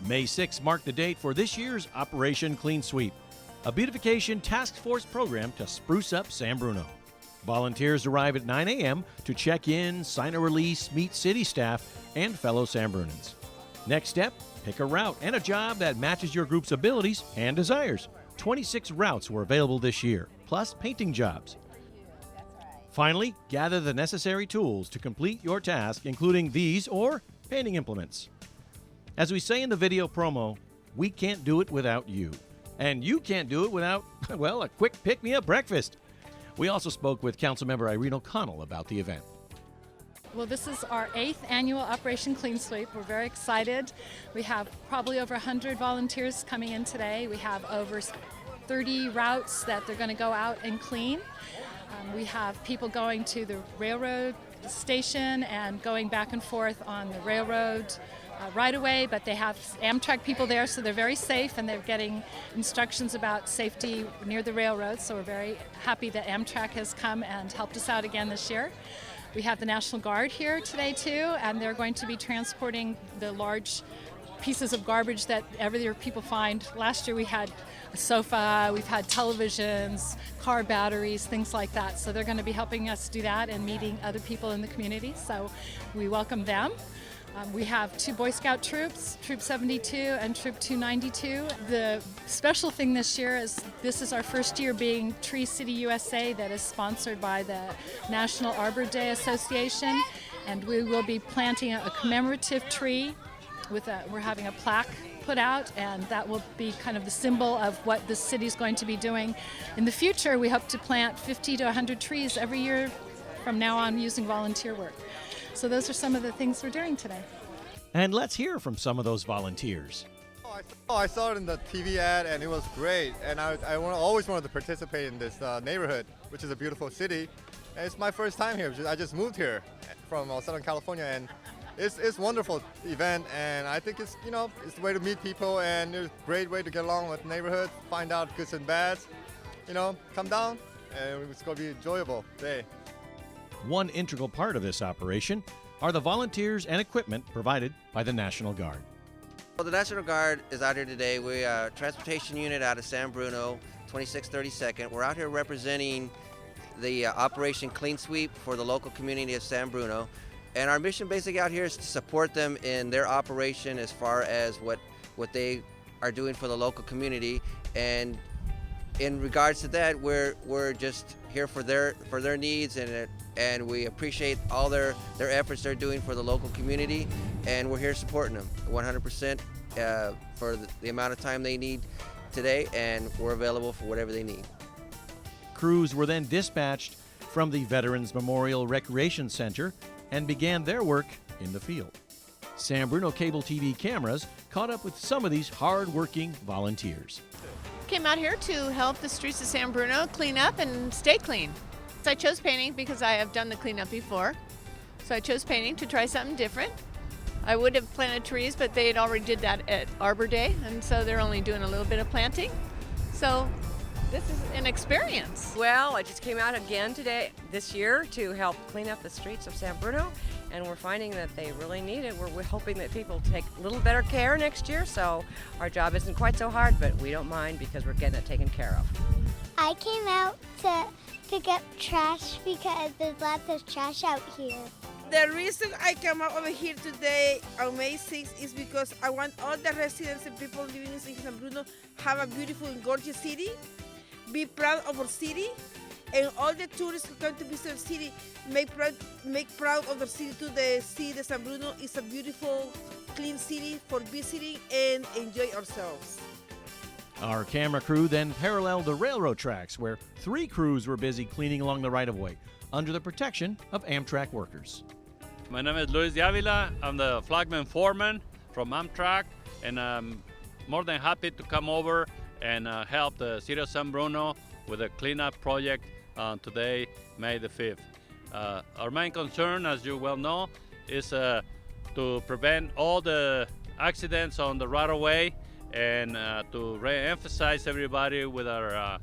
May 6 marked the date for this year's Operation Clean Sweep, a beautification task force program to spruce up San Bruno. Volunteers arrive at 9 a.m. to check in, sign a release, meet city staff, and fellow San Brunans. Next step, pick a route and a job that matches your group's abilities and desires. 26 routes were available this year, plus painting jobs. Finally, gather the necessary tools to complete your task, including these or painting implements. As we say in the video promo, we can't do it without you. And you can't do it without, well, a quick pick-me-up breakfast. We also spoke with Councilmember Irene O'Connell about the event. Well, this is our 8th annual Operation Clean Sweep. We're very excited. We have probably over 100 volunteers coming in today. We have over 30 routes that they're going to go out and clean. We have people going to the railroad station and going back and forth on the railroad right away, but they have Amtrak people there, so they're very safe, and they're getting instructions about safety near the railroad, so we're very happy that Amtrak has come and helped us out again this year. We have the National Guard here today too, and they're going to be transporting the large pieces of garbage that every year people find. Last year we had a sofa, we've had televisions, car batteries, things like that. So they're going to be helping us do that and meeting other people in the community. So we welcome them. We have 2 Boy Scout troops, Troop 72 and Troop 292. The special thing this year is this is our first year being Tree City USA, that is sponsored by the National Arbor Day Association. And we will be planting a commemorative tree. We're having a plaque put out, and that will be kind of the symbol of what the city's going to be doing. In the future, we hope to plant 50 to 100 trees every year from now on using volunteer work. So those are some of the things we're doing today. And let's hear from some of those volunteers. I saw it in the TV ad, and it was great. And I always wanted to participate in this neighborhood, which is a beautiful city. And it's my first time here. I just moved here from Southern California, and it's a wonderful event. And I think it's it's a way to meet people, and it's a great way to get along with the neighborhood, find out goods and bads. Come down, and it's going to be an enjoyable day. One integral part of this operation are the volunteers and equipment provided by the National Guard. Well, the National Guard is out here today. We are a transportation unit out of San Bruno, 2632nd. We're out here representing the Operation Clean Sweep for the local community of San Bruno. And our mission basically out here is to support them in their operation as far as what they are doing for the local community. And in regards to that, we're just here for their needs, and we appreciate all their efforts they're doing for the local community, and we're here supporting them 100% for the amount of time they need today, and we're available for whatever they need. Crews were then dispatched from the Veterans Memorial Recreation Center and began their work in the field. San Bruno Cable TV cameras caught up with some of these hard-working volunteers. Came out here to help the streets of San Bruno clean up and stay clean. So I chose painting because I have done the cleanup before. So I chose painting to try something different. I would have planted trees, but they had already did that at Arbor Day, and so they're only doing a little bit of planting. So this is an experience. Well, I just came out again this year to help clean up the streets of San Bruno, and we're finding that they really need it. We're hoping that people take a little better care next year, so our job isn't quite so hard, but we don't mind because we're getting it taken care of. I came out to pick up trash because there's lots of trash out here. The reason I came out over here today on May 6th is because I want all the residents and people living in San Bruno have a beautiful and gorgeous city, be proud of our city, and all the tourists who come to visit the city make proud of the city too. The city of San Bruno is a beautiful, clean city for visiting and enjoy ourselves. Our camera crew then paralleled the railroad tracks, where 3 crews were busy cleaning along the right-of-way under the protection of Amtrak workers. My name is Luis de Avila. I'm the flagman foreman from Amtrak, and I'm more than happy to come over and help the city of San Bruno with a cleanup project today, May the 5th. Our main concern, as you well know, is to prevent all the accidents on the right-of-way, and to re-emphasize everybody with our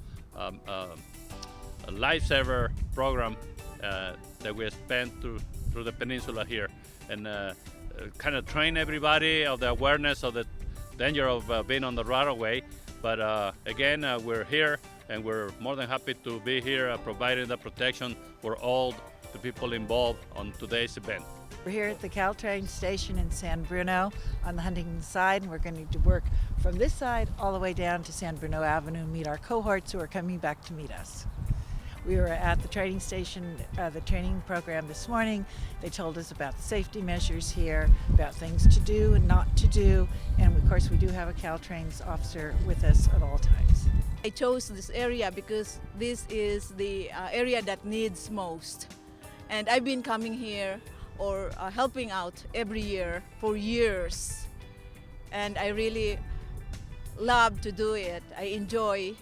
lifesaver program that we spent through the peninsula here, and kind of train everybody of the awareness of the danger of being on the right of way. But again, we're here and we're more than happy to be here providing the protection for all the people involved on today's event. We're here at the Caltrain station in San Bruno on the Huntington side, and we're going to work from this side all the way down to San Bruno Avenue and meet our cohorts who are coming back to meet us. We were at the training station, the training program this morning. They told us about the safety measures here, about things to do and not to do, and of course we do have a Caltrain's officer with us at all times. I chose this area because this is the area that needs most. And I've been coming here or helping out every year for years. And I really love to do it. I enjoy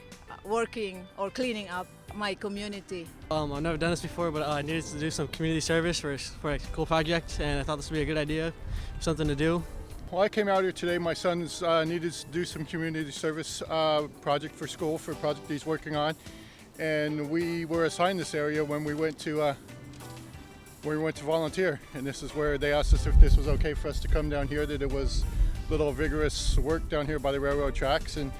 working or cleaning up my community. I've never done this before, but I needed to do some community service for a cool project, and I thought this would be a good idea, something to do. Well, I came out here today. My son's needed to do some community service project for school, for a project he's working on, and we were assigned this area when we went to volunteer. And this is where they asked us if this was okay for us to come down here. That it was a little vigorous work down here by the railroad tracks, and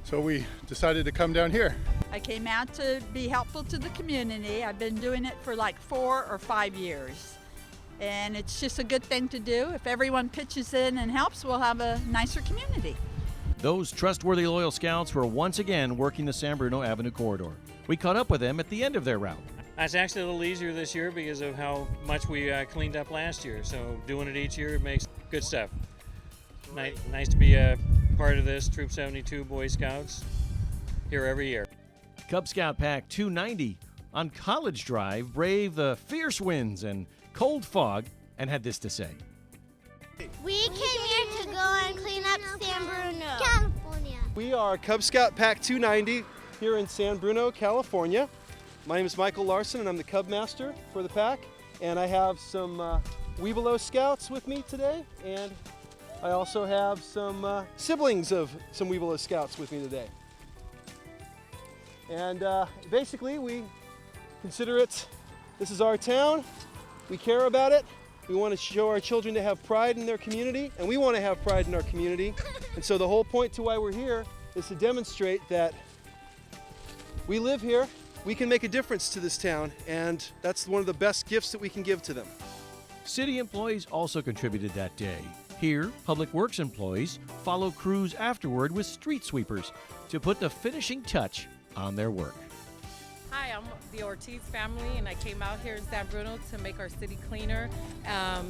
so we decided to come down here. I came out to be helpful to the community. I've been doing it for like 4 or 5 years. And it's just a good thing to do. If everyone pitches in and helps, we'll have a nicer community. Those trustworthy loyal scouts were once again working the San Bruno Avenue corridor. We caught up with them at the end of their route. It's actually a little easier this year because of how much we cleaned up last year. So doing it each year makes good stuff. Nice to be a part of this Troop 72 Boy Scouts here every year. Cub Scout Pack 290 on College Drive braved the fierce winds and cold fog and had this to say. We came here to go and clean up San Bruno, California. We are Cub Scout Pack 290 here in San Bruno, California. My name is Michael Larson and I'm the Cub Master for the pack. And I have some Webelow Scouts with me today, and I also have some siblings of some Webelow Scouts with me today. And basically we consider it, this is our town, we care about it, we want to show our children to have pride in their community, and we want to have pride in our community. And so the whole point to why we're here is to demonstrate that we live here, we can make a difference to this town, and that's one of the best gifts that we can give to them. City employees also contributed that day. Here, Public Works employees follow crews afterward with street sweepers to put the finishing touch on their work. Hi, I'm the Ortiz family, and I came out here in San Bruno to make our city cleaner.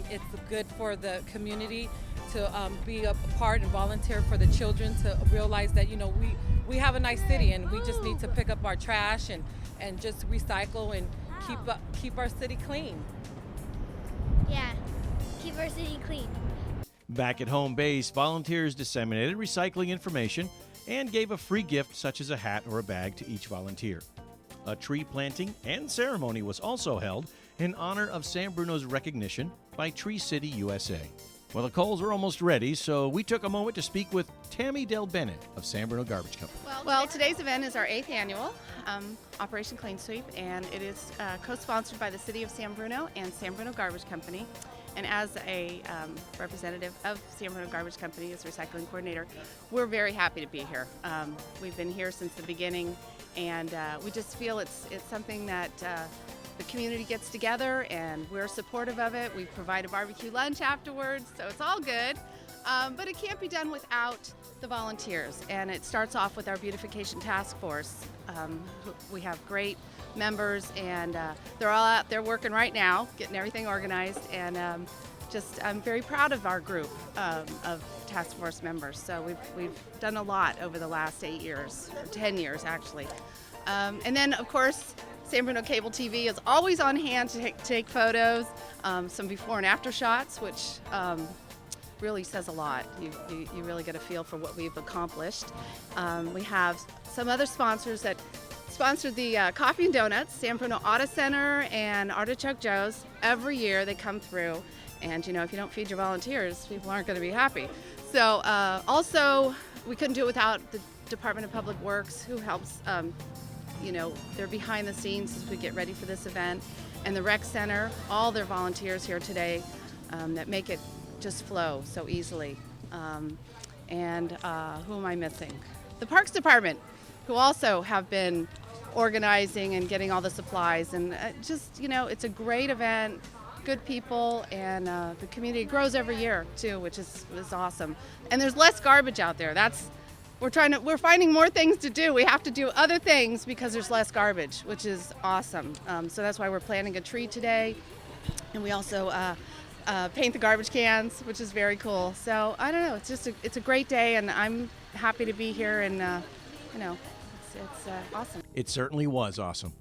It's good for the community to be a part and volunteer for the children to realize that, you know, we have a nice city and we just need to pick up our trash and just recycle and keep our city clean. Yeah, keep our city clean. Back at home base, volunteers disseminated recycling information and gave a free gift such as a hat or a bag to each volunteer. A tree planting and ceremony was also held in honor of San Bruno's recognition by Tree City USA. Well, the coals were almost ready, so we took a moment to speak with Tammy Del Bennett of San Bruno Garbage Company. Well, today's event is our 8th annual Operation Clean Sweep, and it is co-sponsored by the City of San Bruno and San Bruno Garbage Company. And as a representative of San Bruno Garbage Company, as recycling coordinator, we're very happy to be here. We've been here since the beginning, and we just feel it's something that the community gets together, and we're supportive of it. We provide a barbecue lunch afterwards, so it's all good. But it can't be done without the volunteers, and it starts off with our beautification task force. We have great members, and they're all out there working right now, getting everything organized, and I'm very proud of our group of task force members. So we've done a lot over the last 8 years, or 10 years actually. And then of course, San Bruno Cable TV is always on hand to take photos, some before and after shots, which really says a lot. You really get a feel for what we've accomplished. We have some other sponsors that sponsored the Coffee and Donuts, San Bruno Auto Center and Artichoke Joe's. Every year they come through, and you know, if you don't feed your volunteers, people aren't going to be happy. So also, we couldn't do it without the Department of Public Works, who helps, you know, they're behind the scenes as we get ready for this event, and the Rec Center, all their volunteers here today that make it just flow so easily. and who am I missing? The Parks Department, who also have been organizing and getting all the supplies. And just, you know, it's a great event, good people, and the community grows every year too, which is awesome. And there's less garbage out there. We're finding more things to do. We have to do other things because there's less garbage, which is awesome. So that's why we're planting a tree today. And we also paint the garbage cans, which is very cool. So I don't know, it's a great day, and I'm happy to be here, and you know, it's awesome. It certainly was awesome.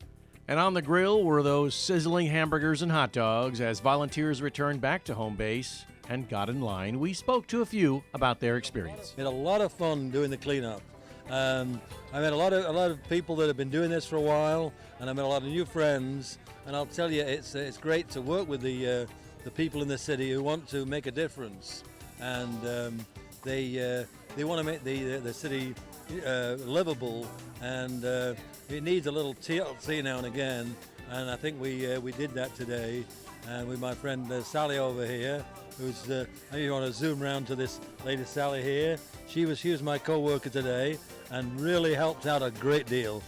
And on the grill were those sizzling hamburgers and hot dogs as volunteers returned back to home base and got in line. We spoke to a few about their experience. We had a lot of fun doing the cleanup. I met a lot of people that have been doing this for a while, and I met a lot of new friends. And I'll tell you, it's great to work with the people in the city who want to make a difference, and they want to make the city livable, and it needs a little TLC now and again. And I think we did that today, and with my friend Sally over here, who's you want to zoom around to this lady Sally here. She was my co-worker today, and really helped out a great deal.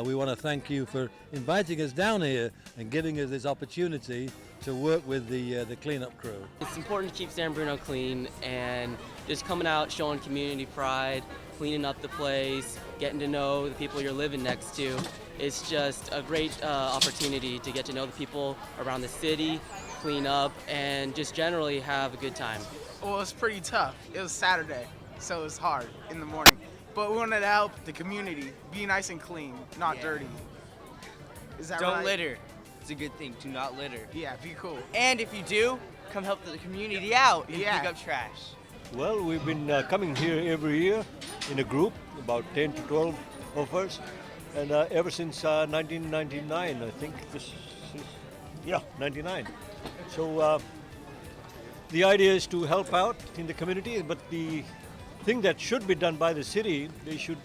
We want to thank you for inviting us down here and giving us this opportunity to work with the cleanup crew. It's important to keep San Bruno clean, and just coming out, showing community pride, cleaning up the place, getting to know the people you're living next to. It's just a great opportunity to get to know the people around the city, clean up, and just generally have a good time. Well, it's pretty tough. It was Saturday, so it was hard in the morning. But we wanted to help the community be nice and clean, not dirty. Is that right? Don't litter. It's a good thing to not litter. Yeah, be cool. And if you do, come help the community out and pick up trash. Well, we've been coming here every year in a group, about 10 to 12 of us, and ever since 1999, I think this is, 99. So the idea is to help out in the community, but the thing that should be done by the city, they should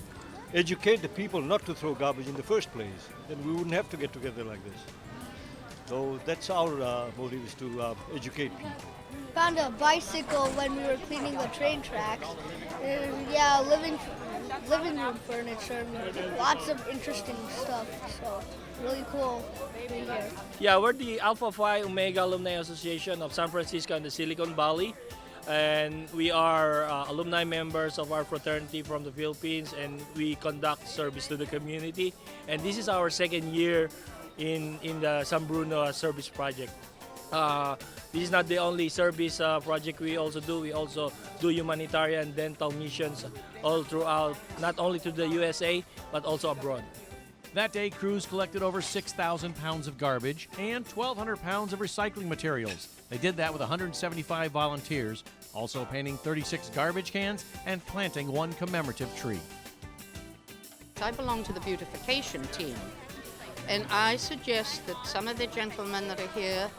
educate the people not to throw garbage in the first place. Then we wouldn't have to get together like this. So that's our motive, is to educate people. Found a bicycle when we were cleaning the train tracks. Living room furniture, lots of interesting stuff. So really cool being here. Yeah, we're the Alpha Phi Omega Alumni Association of San Francisco and the Silicon Valley. And we are alumni members of our fraternity from the Philippines, and we conduct service to the community. And this is our second year in the San Bruno service project. This is not the only service project we also do. We also do humanitarian dental missions all throughout, not only to the USA, but also abroad. That day, crews collected over 6,000 pounds of garbage and 1,200 pounds of recycling materials. They did that with 175 volunteers, also painting 36 garbage cans and planting one commemorative tree. I belong to the beautification team, and I suggest that some of the gentlemen that are here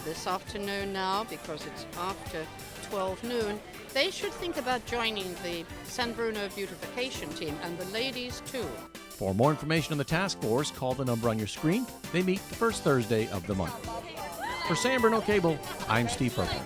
this afternoon now, because it's after 12 noon, they should think about joining the San Bruno beautification team, and the ladies too. For more information on the task force, call the number on your screen. They meet the first Thursday of the month. For San Bruno Cable, I'm Steve Perkins.